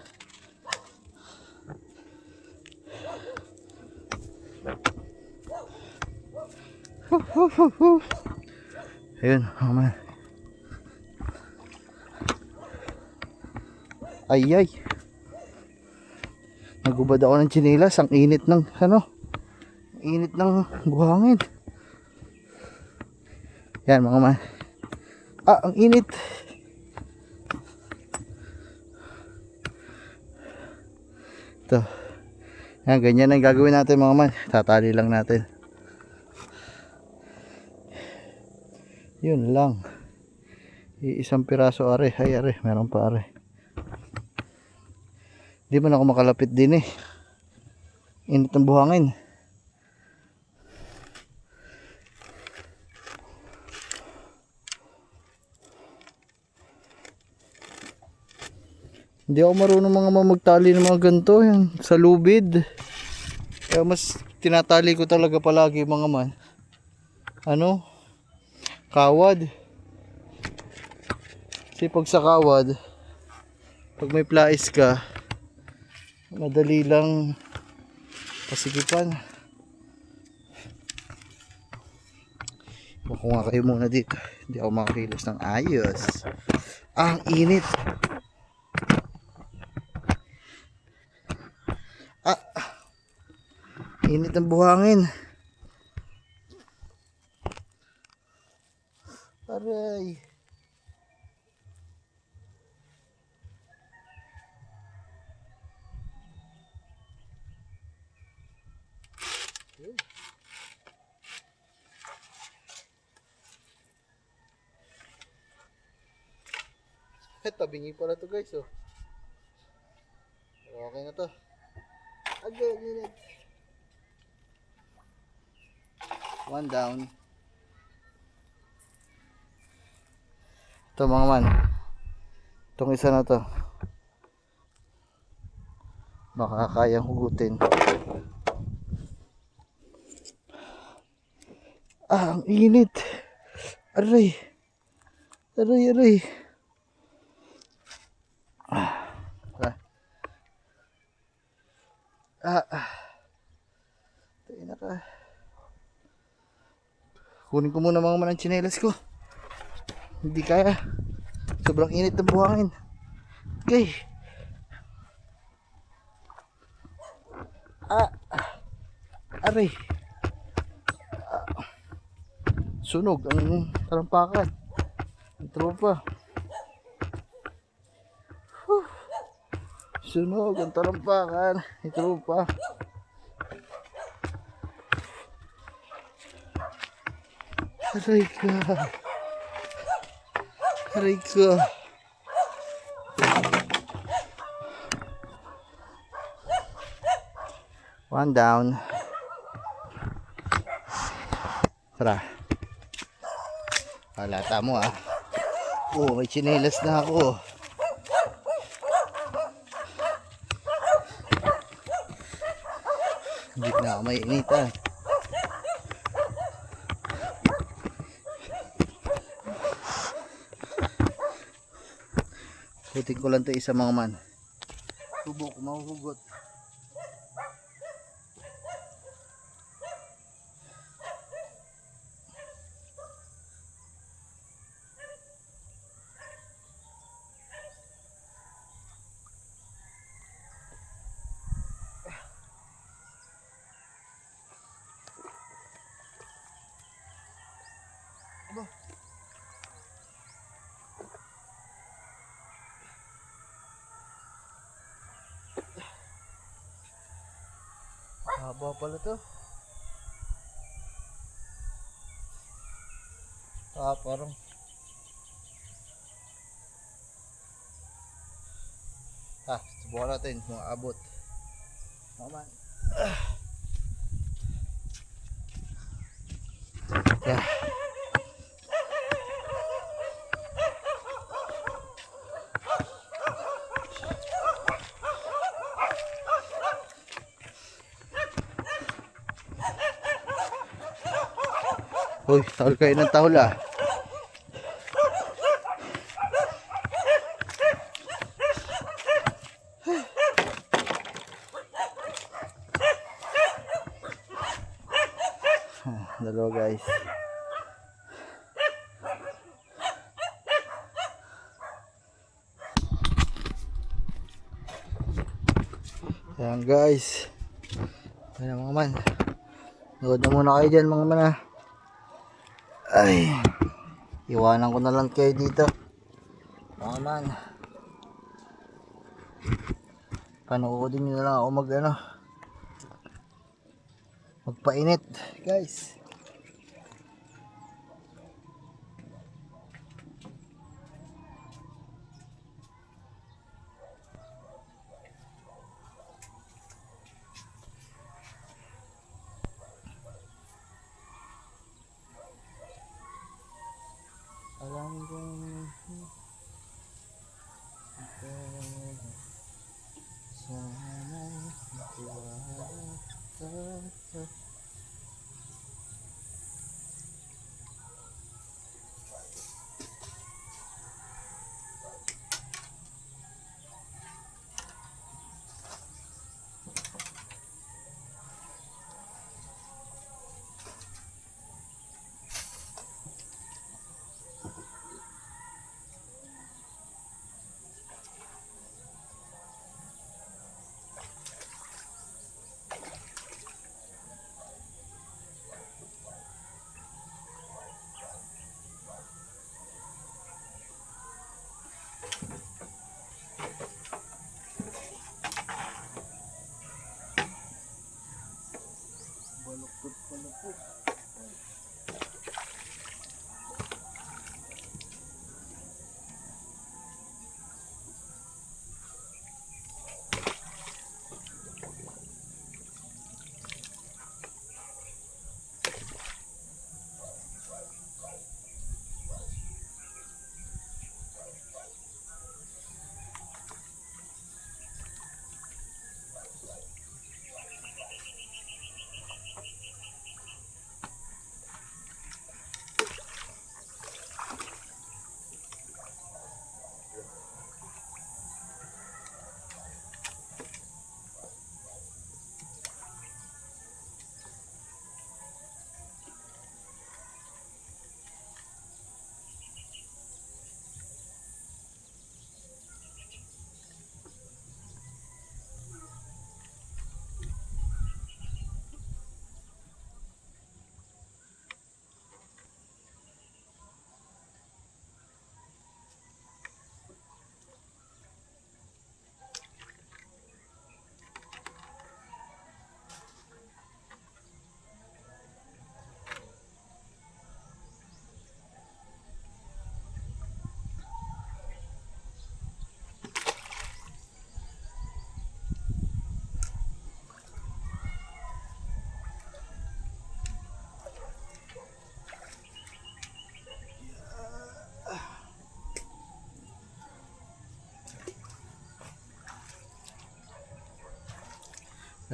Ayun, man. Ay. Nagubad ako ng tsinelas, ang init ng init ng buhangin. Yan mga man. Ang init. Ito. Yan, ganyan ang gagawin natin mga man. Tatali lang natin. Yun lang. Isang piraso are. Ay are, meron pa are. Hindi man ako makalapit din eh. Init ng buhangin. Hindi ako marunong mga magtali ng mga ganito yan, sa lubid. Kaya mas tinatali ko talaga palagi mga man. Kawad. Kasi pag sa kawad, pag may plais ka, madali lang pasikipan. Bako nga kayo muna dito. Hindi ako makakilos ng ayos. Ang init. Init ng buhangin. Aray. Tabingi pala to guys oh. Okay na to. Agay, minute. One down. Ito mga man. Itong isa na to. Baka kayang hugutin. Ang init. Aray. Aray. Tayo na ka. Kunin ko muna mga man ang tsinelas ko. Hindi kaya. Sobrang init ng buhangin. Okay. Aray. Sunog ang talampakan. Ang tropa. Sunog ang talampakan. Ang tropa. Aray ka. Aray ka. One down. Tara. Halata mo ah. Oh, may tsinelas na ako. Hindi na ako may initan. Putik ko lang ito isa mga man. Tubo ko mahuhugot. Haba pala to. Parang subukan natin kung abot. Naman. Yeah. Uy, tahol kayo ng tahol ah. Dalawa guys. Ayan guys. Ayan mga man. Nagod na muna kayo dyan mga man ah. Ay, iwanan ko na lang kayo dito mga man. Panoodin nyo na lang ako magpainit guys. Alam kong sana'y matiwala ka.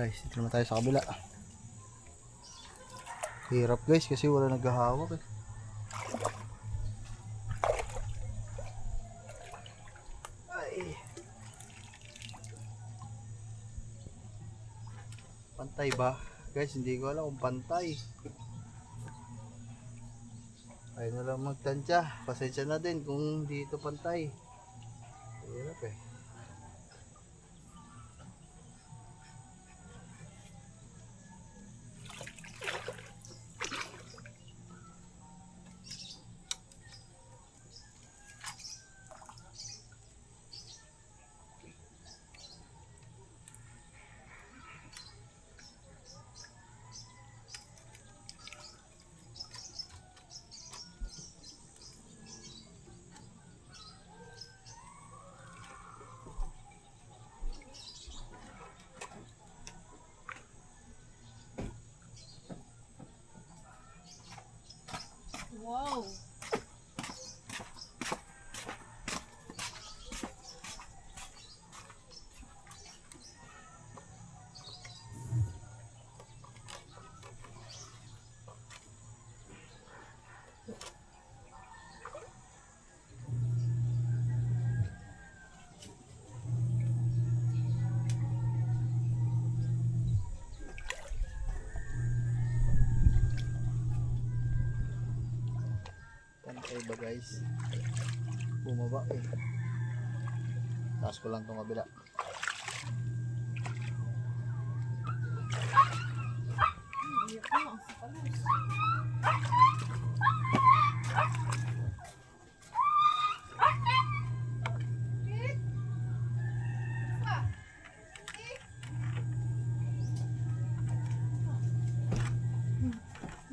Guys, dito naman tayo sa kabila. Hirap guys kasi wala naghahawak eh. Ay. Pantay ba? Guys, hindi ko alam kung pantay. Ayun na lang magtansya. Pasensya na din kung dito pantay. Hirap eh. Wow! Pantay ba guys? Bumaba eh. Taas ko lang tong kabila.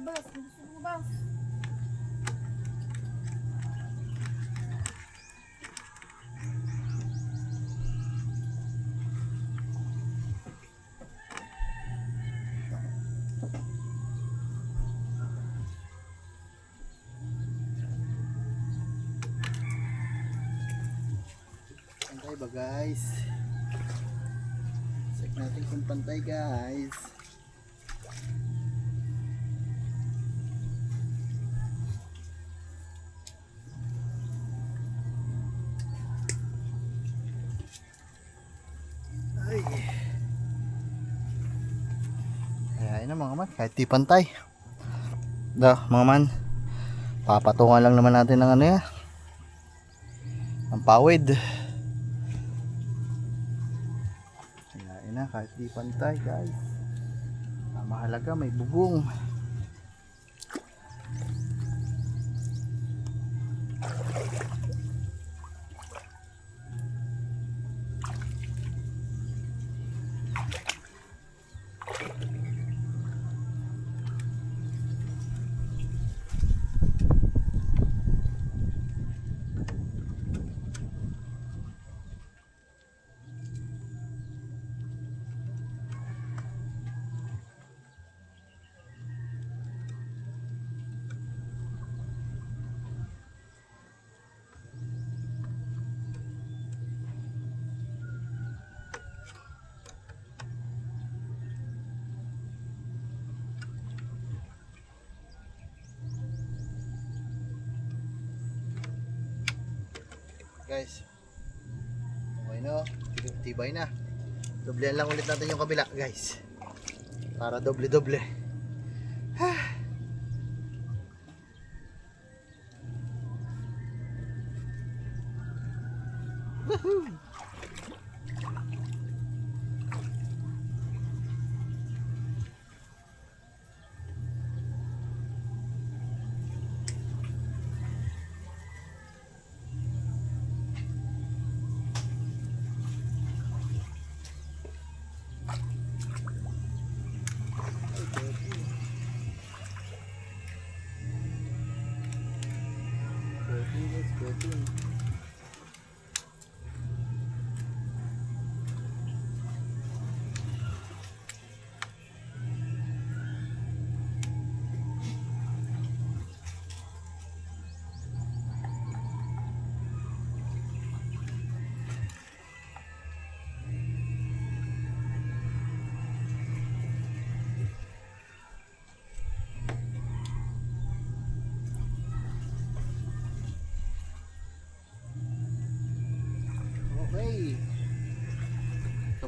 Bas, gusto mo bas? Pantay ba guys? Check natin kung pantay guys. Ay. Ayan na mga man, kahit di pantay. Mga man, papatungan lang naman natin ng ano yan. Ang pawid. Ayan na, kahit di pantay guys. Ang mahalaga may bubong. Guys, okay na, tibay na. Doblehan lang ulit natin yung kabila guys, para doble doble.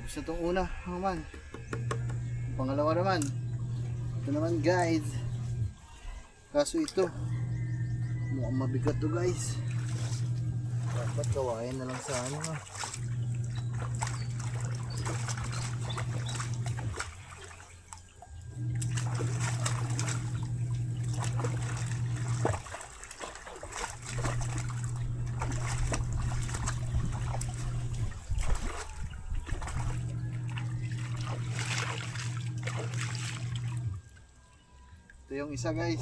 Tapos na itong una naman. Pangalawa naman. Ito naman guys. Kaso ito, mukhang mabigat to guys. Dapat kawain na lang sa ano ha. Ito yung isa guys.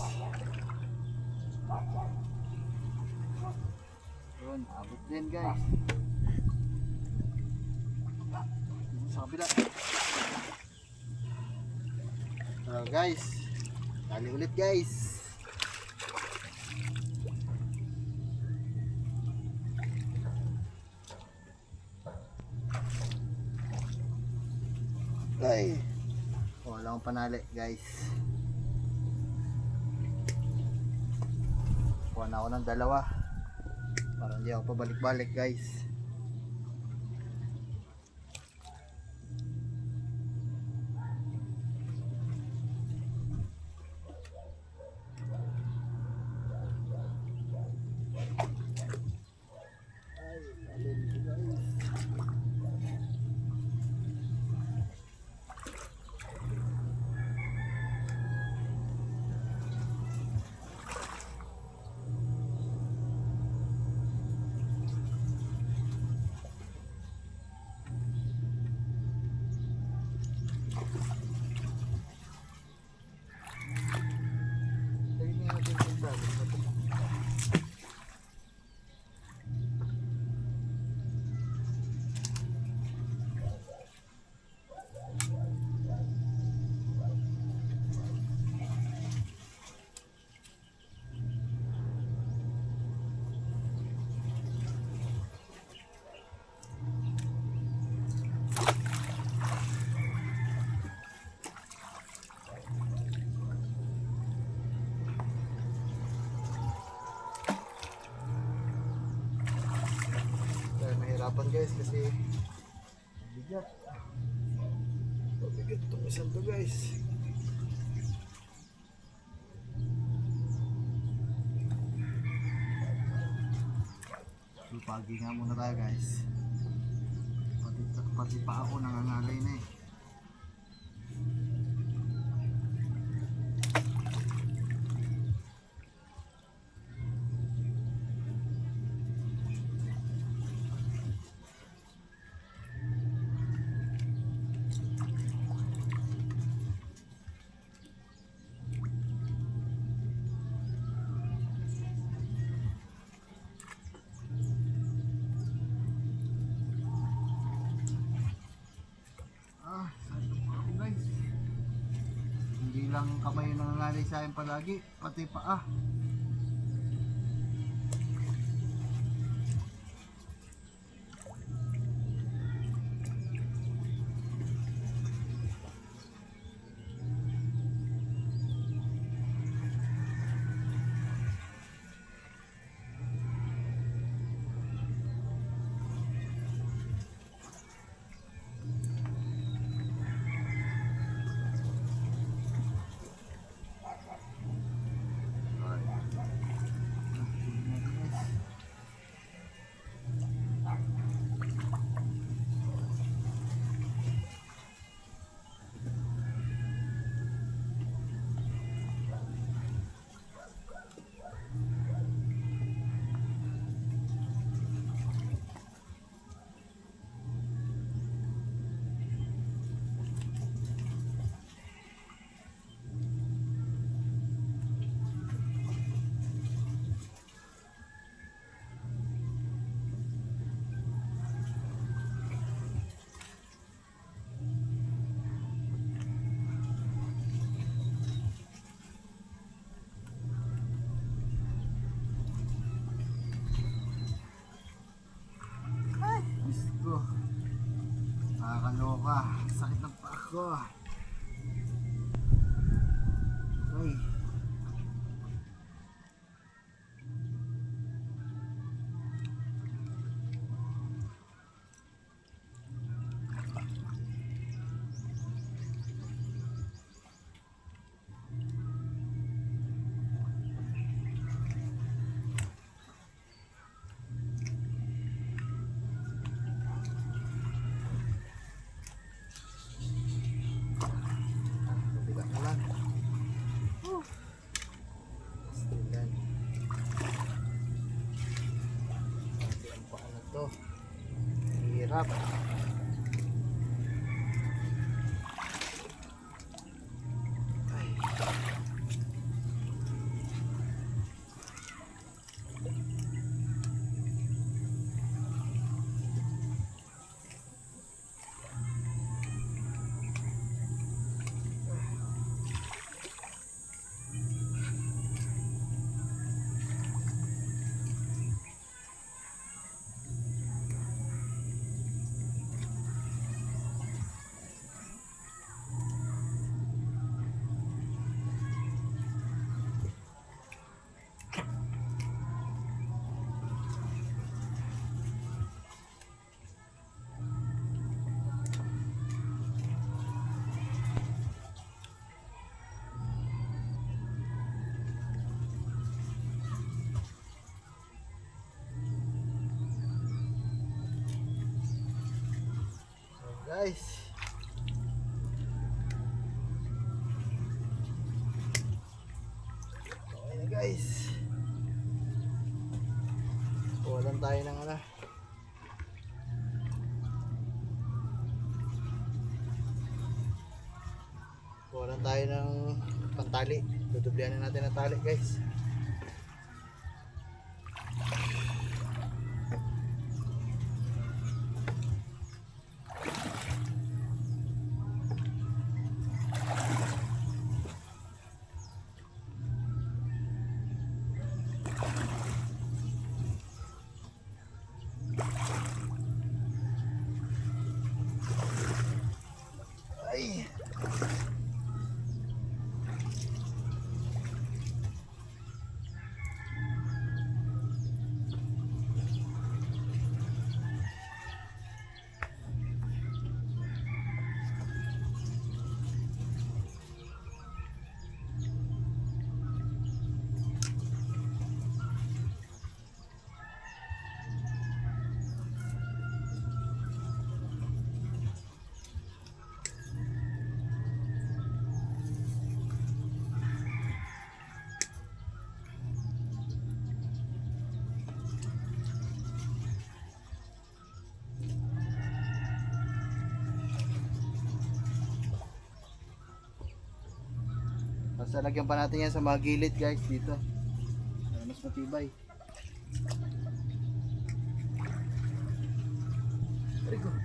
Yun, abot din guys. Dito sa kabila. Guys, tali ulit guys. Ay, wala akong panali guys. Kuha na ako ng dalawa para hindi ako pabalik-balik guys. Ay, alin ko guys. Mahirapan guys kasi bigat. Bigat itong isang to guys. Lupagi nga muna tayo guys. Pati pa ako nangangalay na eh. Hindi lang kamay yung nangangalay sa akin palagi, pati paa. Sarap. Ay. Guys, okay na guys, walang tayo ng ano, walang tayo ng pantali. Dudublihan na natin ang tali guys. Ay. Basta lagyan pa natin yan sa mga gilid guys dito para mas matibay. Very good.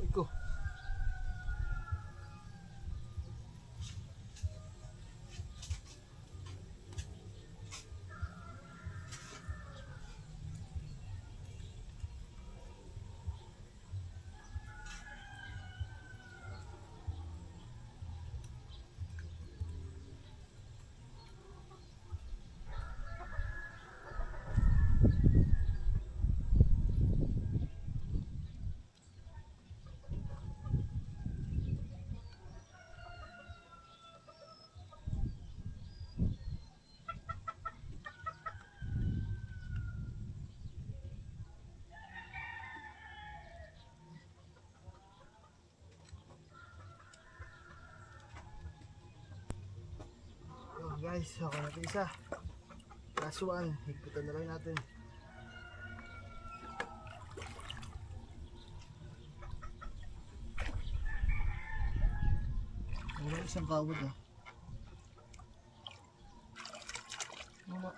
Iko. Guys, ako natin isa. Last one, higpitan na lang natin. Wala isang kawad ah. Wala.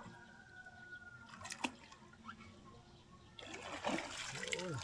Wala.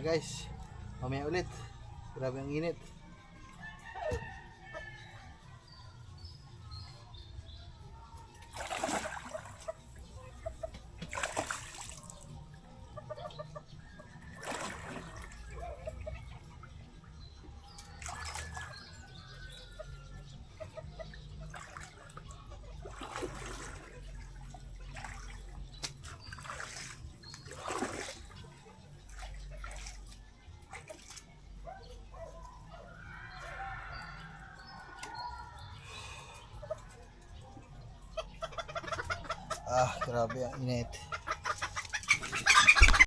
guys, mamaya ulit. Grabe ang init. Grabe ang init.